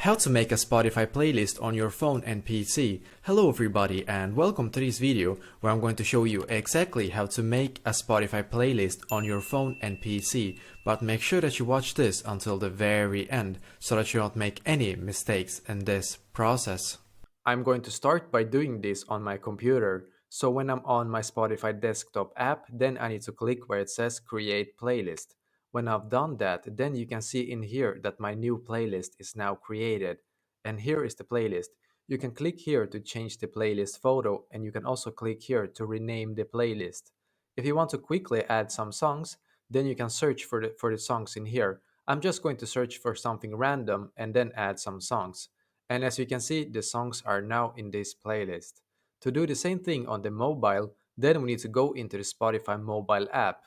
How to make a Spotify playlist on your phone and PC. Hello everybody and welcome to this video where I'm going to show you exactly how to make a Spotify playlist on your phone and PC, but make sure that you watch this until the very end so that you don't make any mistakes in this process. I'm going to start by doing this on my computer. So when I'm on my Spotify desktop app, then I need to click where it says create playlist. When I've done that, then you can see in here that my new playlist is now created. And here is the playlist. You can click here to change the playlist photo, and you can also click here to rename the playlist. If you want to quickly add some songs, then you can search for the songs in here. I'm just going to search for something random and then add some songs. And as you can see, the songs are now in this playlist. To do the same thing on the mobile, then we need to go into the Spotify mobile app.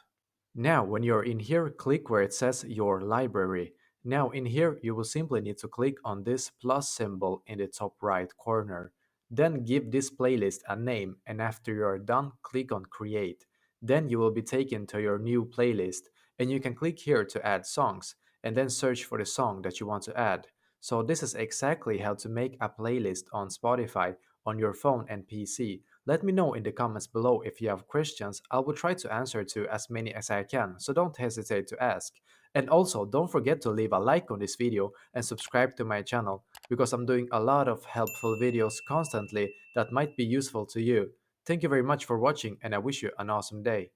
Now, when you're in here, click where it says your library. Now in here, you will simply need to click on this plus symbol in the top right corner. Then give this playlist a name, and after you are done, click on create. Then you will be taken to your new playlist, and you can click here to add songs, and then search for the song that you want to add. So this is exactly how to make a playlist on Spotify on your phone and PC. Let me know in the comments below if you have questions. I will try to answer to as many as I can, so don't hesitate to ask. And also, don't forget to leave a like on this video and subscribe to my channel because I'm doing a lot of helpful videos constantly that might be useful to you. Thank you very much for watching and I wish you an awesome day.